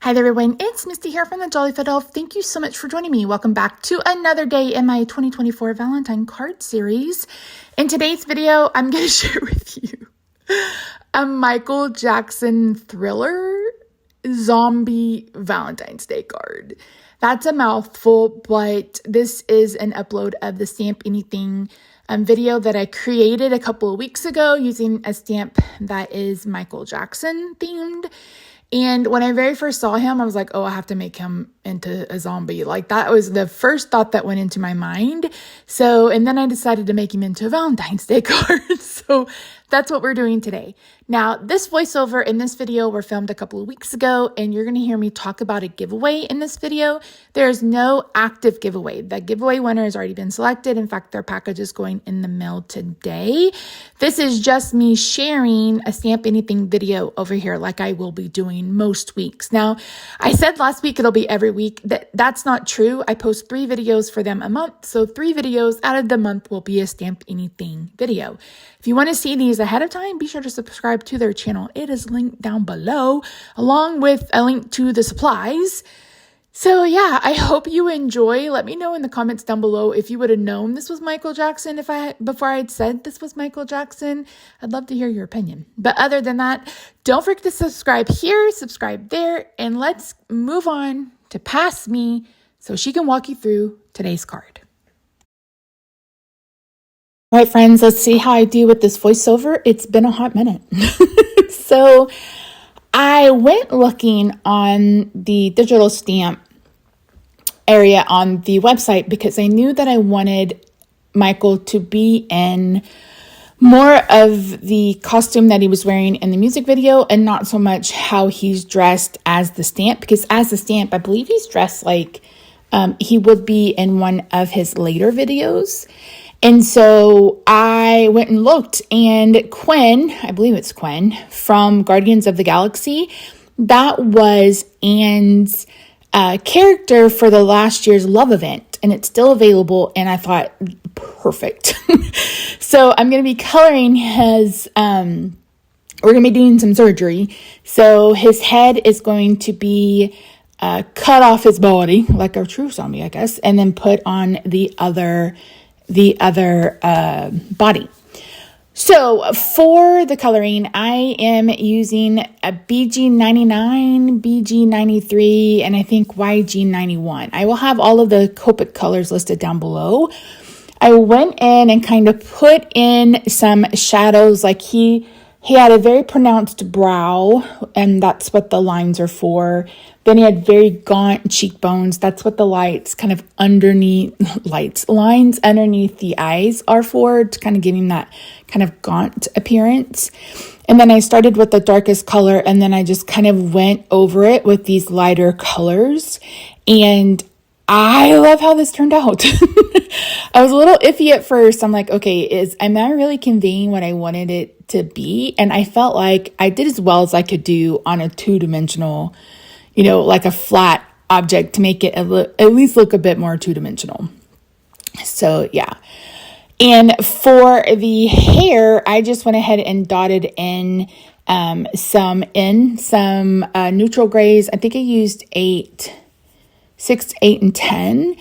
Hi there everyone, it's Misty here from TheJollyFatElf. Thank you so much for joining me. Welcome back to another day in my 2024 Valentine Card Series. In today's video, I'm going to share with you a Michael Jackson Thriller zombie Valentine's Day card. That's a mouthful, but this is an upload of the Stamp Anything video that I created a couple of weeks ago using a stamp that is Michael Jackson themed. And when I very first saw him, I was like, oh, I have to make him into a zombie. Like, that was the first thought that went into my mind. And then I decided to make him into a Valentine's Day card. So that's what we're doing today. Now, this voiceover in this video were filmed a couple of weeks ago, and you're going to hear me talk about a giveaway in this video. There's no active giveaway. The giveaway winner has already been selected. In fact, their package is going in the mail today. This is just me sharing a Stamp Anything video over here like I will be doing most weeks. Now, I said last week it'll be every week. That's not true. I post 3 videos for them a month. So 3 videos out of the month will be a Stamp Anything video. If you want to see these ahead of time, be sure to subscribe to their channel. It is linked down below, along with a link to the supplies. So yeah, I hope you enjoy. Let me know in the comments down below if you would have known this was Michael Jackson before I had said this was Michael Jackson. I'd love to hear your opinion. But other than that, don't forget to subscribe here, subscribe there, and let's move on to Past Me so she can walk you through today's card. All right, friends, let's see how I do with this voiceover. It's been a hot minute. So I went looking on the digital stamp area on the website because I knew that I wanted Michael to be in more of the costume that he was wearing in the music video and not so much how he's dressed as the stamp, because as the stamp, I believe he's dressed like he would be in one of his later videos. And so I went and looked, and Quinn, I believe it's Quinn, from Guardians of the Galaxy, that was Anne's character for the last year's Love event, and it's still available, and I thought, perfect. So I'm going to be coloring his, we're going to be doing some surgery, so his head is going to be cut off his body, like a true zombie, I guess, and then put on the other body. So for the coloring, I am using a BG99, BG93, and I think YG91. I will have all of the Copic colors listed down below. I went in and kind of put in some shadows. Like he had a very pronounced brow, and that's what the lines are for. Then he had very gaunt cheekbones. That's what the lines underneath the eyes are for, to kind of give him that kind of gaunt appearance. And then I started with the darkest color, and then I just kind of went over it with these lighter colors. And I love how this turned out. I was a little iffy at first. I'm like, okay, am I really conveying what I wanted it to be? And I felt like I did as well as I could do on a 2-dimensional, like a flat object, to make it at least look a bit more 2-dimensional. So yeah. And for the hair, I just went ahead and dotted in some neutral grays. I think I used 6, 8, and 10.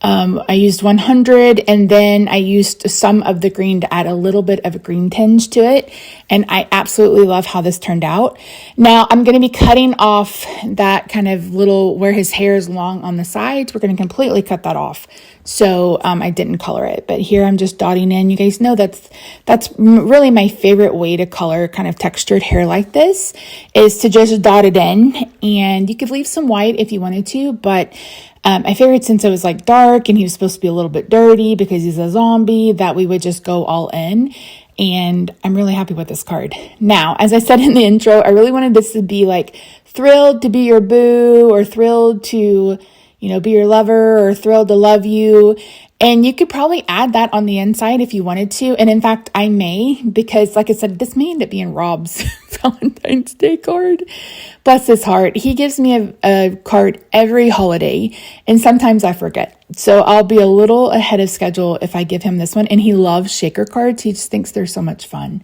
I used 100, and then I used some of the green to add a little bit of a green tinge to it. And I absolutely love how this turned out. Now I'm going to be cutting off that kind of little, where his hair is long on the sides. We're going to completely cut that off. So I didn't color it, but here I'm just dotting in. You guys know that's really my favorite way to color kind of textured hair like this, is to just dot it in. And you could leave some white if you wanted to, but I figured since it was like dark and he was supposed to be a little bit dirty because he's a zombie, that we would just go all in. And I'm really happy with this card. Now, as I said in the intro, I really wanted this to be like thrilled to be your boo, or thrilled to, be your lover, or thrilled to love you. And you could probably add that on the inside if you wanted to. And in fact, I may, because like I said, this may end up being Rob's Valentine's Day card. Bless his heart. He gives me a card every holiday, and sometimes I forget. So I'll be a little ahead of schedule if I give him this one. And he loves shaker cards. He just thinks they're so much fun.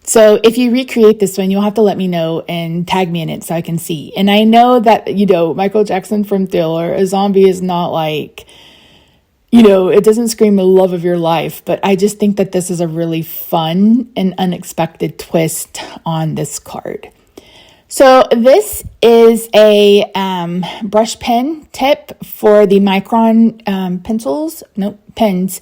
So if you recreate this one, you'll have to let me know and tag me in it so I can see. And I know that, Michael Jackson from Thriller, a zombie is not like, it doesn't scream the love of your life, but I just think that this is a really fun and unexpected twist on this card. So this is a brush pen tip for the Micron pens.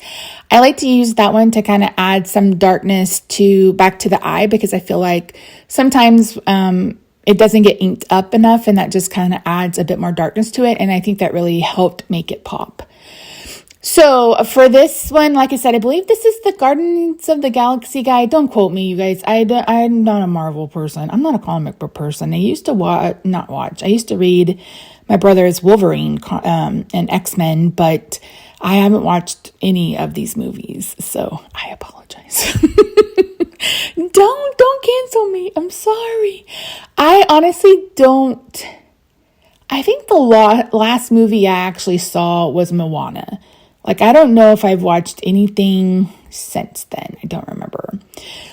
I like to use that one to kind of add some darkness back to the eye, because I feel like sometimes it doesn't get inked up enough, and that just kind of adds a bit more darkness to it. And I think that really helped make it pop. So for this one, like I said, I believe this is the Guardians of the Galaxy guy. Don't quote me, you guys. I'm not a Marvel person. I'm not a comic book person. I used to I used to read my brother's Wolverine and X-Men, but I haven't watched any of these movies, so I apologize. Don't cancel me. I'm sorry. I honestly don't. I think the last movie I actually saw was Moana. Like, I don't know if I've watched anything since then. I don't remember.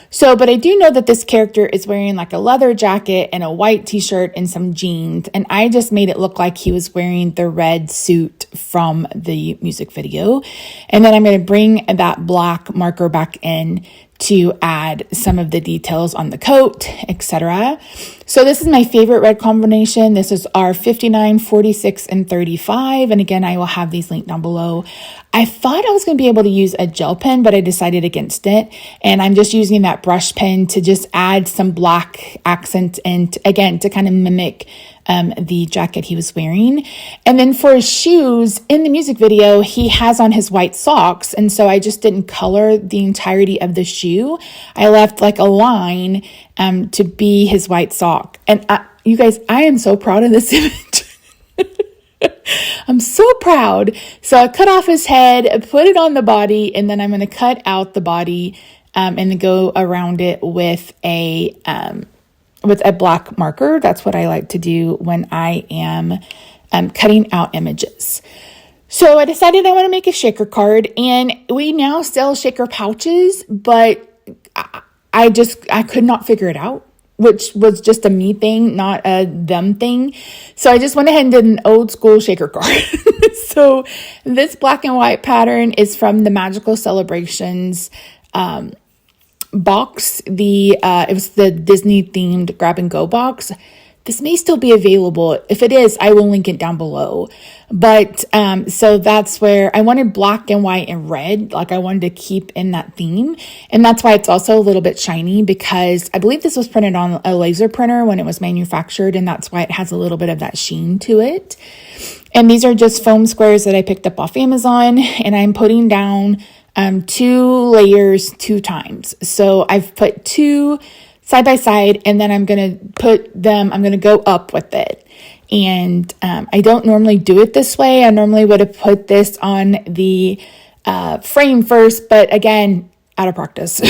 So, but I do know that this character is wearing like a leather jacket and a white t-shirt and some jeans. And I just made it look like he was wearing the red suit from the music video. And then I'm going to bring that black marker back in to add some of the details on the coat, etc. So this is my favorite red combination. This is our 59, 46, and 35. And again, I will have these linked down below. I thought I was going to be able to use a gel pen, but I decided against it. And I'm just using that brush pen to just add some black accent and again, to kind of mimic the jacket he was wearing. And then for his shoes, in the music video, he has on his white socks. And so I just didn't color the entirety of the shoe. I left like a line to be his white sock. And you guys, I am so proud of this image. I'm so proud. So I cut off his head, put it on the body, and then I'm going to cut out the body and then go around it with a black marker. That's what I like to do when I am cutting out images. So I decided I want to make a shaker card, and we now sell shaker pouches, but I could not figure it out, which was just a me thing, not a them thing. So I just went ahead and did an old school shaker card. So this black and white pattern is from the Magical Celebrations box. It was the Disney themed grab and go box. This may still be available. If it is, I will link it down below. But so that's where I wanted black and white and red. Like, I wanted to keep in that theme. And that's why it's also a little bit shiny, because I believe this was printed on a laser printer when it was manufactured. And that's why it has a little bit of that sheen to it. And these are just foam squares that I picked up off Amazon. And I'm putting down 2 layers 2 times. So I've put 2 side by side, and then I'm going to go up with it. And I don't normally do it this way. I normally would have put this on the frame first, but again, out of practice.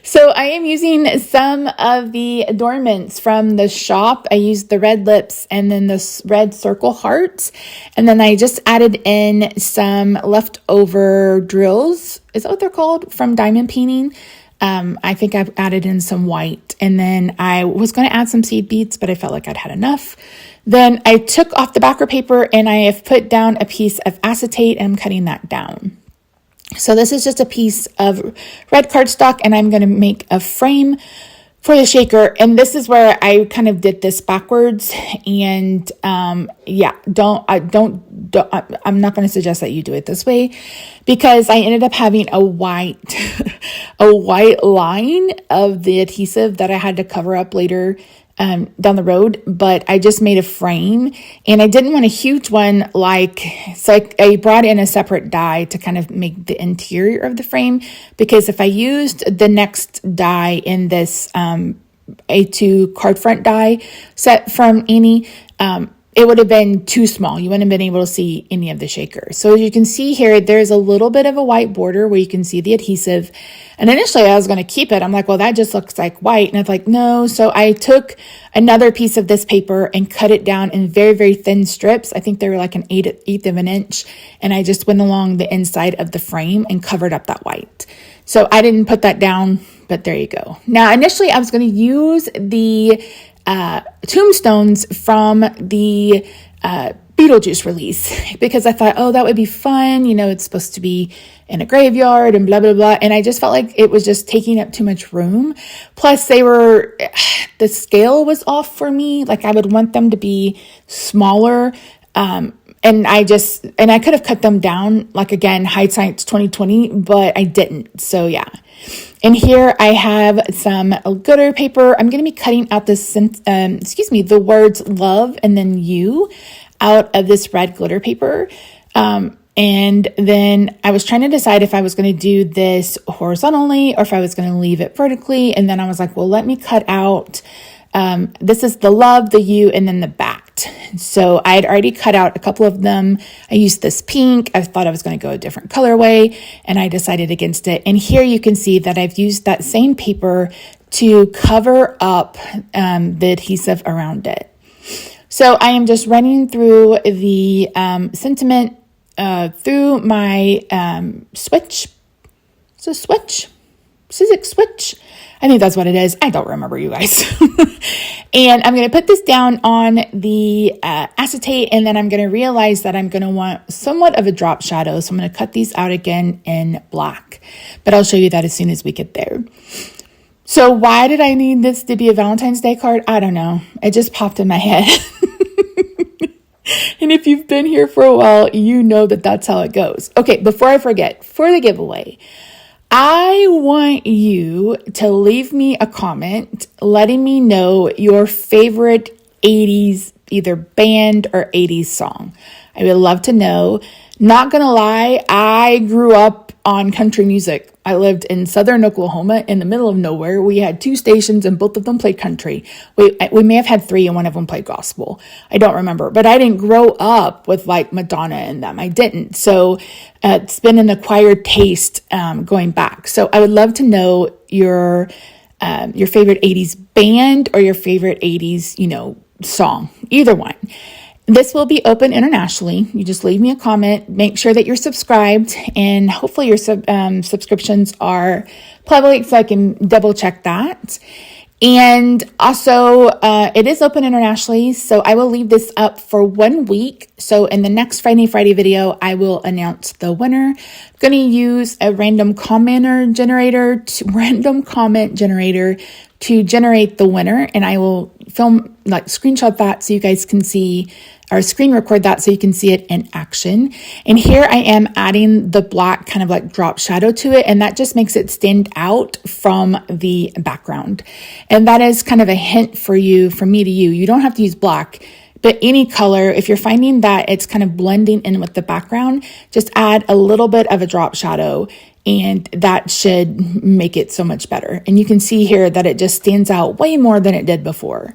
So I am using some of the adornments from the shop. I used the red lips and then the red circle hearts. And then I just added in some leftover drills. Is that what they're called? From diamond painting. I think I've added in some white, and then I was going to add some seed beads, but I felt like I'd had enough. Then I took off the backer paper and I have put down a piece of acetate, and I'm cutting that down. So this is just a piece of red cardstock, and I'm going to make a frame for the shaker. And this is where I kind of did this backwards. And I'm not going to suggest that you do it this way, because I ended up having a white line of the adhesive that I had to cover up later down the road. But I just made a frame, and I didn't want a huge one. So I brought in a separate die to kind of make the interior of the frame, because if I used the next die in this A2 card front die set from Annie, it would have been too small. You wouldn't have been able to see any of the shaker. So as you can see here, there's a little bit of a white border where you can see the adhesive. And initially I was going to keep it. I'm like, well, that just looks like white. And it's like, no. So I took another piece of this paper and cut it down in very, very thin strips. I think they were like an eighth of an inch. And I just went along the inside of the frame and covered up that white. So I didn't put that down but there you go. Now, initially I was going to use the tombstones from the Beetlejuice release because I thought, oh, that would be fun. You know, it's supposed to be in a graveyard and blah, blah, blah. And I just felt like it was just taking up too much room. Plus the scale was off for me. Like I would want them to be smaller. And I could have cut them down, like again, hindsight's 2020, but I didn't. So yeah. And here I have some glitter paper. I'm going to be cutting out the words love and then you out of this red glitter paper. And then I was trying to decide if I was going to do this horizontally or if I was going to leave it vertically. And then I was like, well, let me cut out, this is the love, the you, and then the backed. So I had already cut out a couple of them. I used this pink. I thought I was going to go a different colorway and I decided against it. And here you can see that I've used that same paper to cover up the adhesive around it. So I am just running through the sentiment through my switch. It's a switch. Sizzix switch. I think that's what it is. I don't remember, you guys. And I'm going to put this down on the acetate, and then I'm going to realize that I'm going to want somewhat of a drop shadow. So I'm going to cut these out again in black, but I'll show you that as soon as we get there. So why did I need this to be a Valentine's Day card? I don't know. It just popped in my head. And if you've been here for a while, you know that that's how it goes. Okay, before I forget, for the giveaway, I want you to leave me a comment letting me know your favorite 80s, either band or 80s song. I would love to know. Not gonna lie, I grew up on country music. I lived in southern Oklahoma in the middle of nowhere. We had 2 stations and both of them played country. We may have had 3 and one of them played gospel. I don't remember, but I didn't grow up with like Madonna and them. I didn't. So it's been an acquired taste going back. So I would love to know your favorite 80s band or your favorite 80s, song, either one. This will be open internationally. You just leave me a comment, make sure that you're subscribed, and hopefully your subscriptions are public so I can double check that. And also, it is open internationally, so I will leave this up for 1 week. So in the next Friday video, I will announce the winner. I'm going to use a random comment generator to generate the winner, and I will screenshot that so you guys can see, or screen record that so you can see it in action. And here I am adding the black kind of like drop shadow to it, and that just makes it stand out from the background. And that is kind of a hint for you, from me to you. You don't have to use black, but any color, if you're finding that it's kind of blending in with the background, just add a little bit of a drop shadow, and that should make it so much better. And you can see here that it just stands out way more than it did before.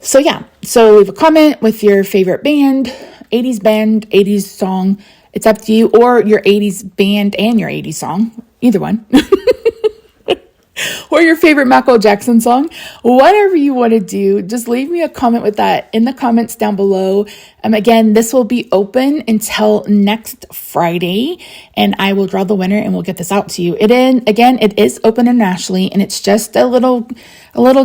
So yeah, so leave a comment with your favorite band, 80s song. It's up to you, or your 80s band and your 80s song, either one. Or your favorite Michael Jackson song, whatever you want to do, just leave me a comment with that in the comments down below. Again, this will be open until next Friday, and I will draw the winner and we'll get this out to you. It is open internationally, and it's just a little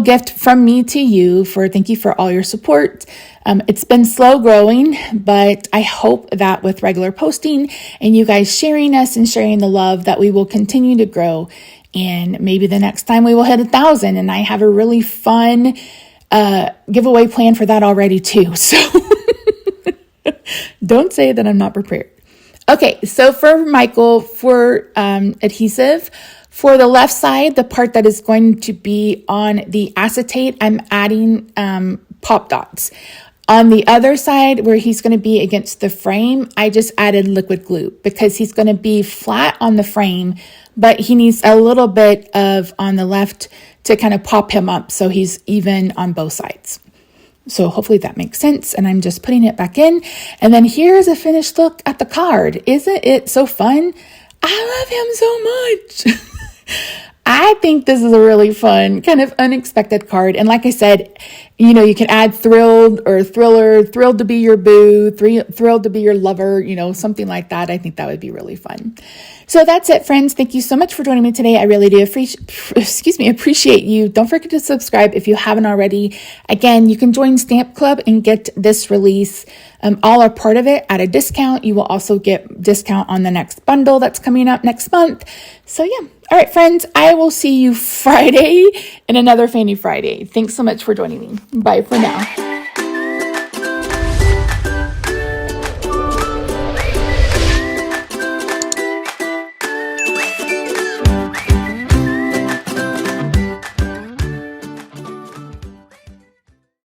gift from me to you thank you for all your support. It's been slow growing, but I hope that with regular posting and you guys sharing us and sharing the love, that we will continue to grow. And maybe the next time we will hit 1,000, and I have a really fun giveaway plan for that already too. So don't say that I'm not prepared. Okay, so for Michael, for adhesive, for the left side, the part that is going to be on the acetate, I'm adding pop dots. On the other side, where he's going to be against the frame, I just added liquid glue because he's going to be flat on the frame, but he needs a little bit of on the left to kind of pop him up so he's even on both sides. So hopefully that makes sense. And I'm just putting it back in. And then here's a finished look at the card. Isn't it so fun? I love him so much. I think this is a really fun, kind of unexpected card. And like I said, you know, you can add thrilled or thriller, thrilled to be your boo, thrilled to be your lover, you know, something like that. I think that would be really fun. So that's it, friends. Thank you so much for joining me today. I really do appreciate you. Don't forget to subscribe if you haven't already. Again, you can join Stamp Club and get this release, all or part of it at a discount. You will also get discount on the next bundle that's coming up next month. So yeah. All right, friends, I will see you Friday in another Fanny Friday. Thanks so much for joining me. Bye for now.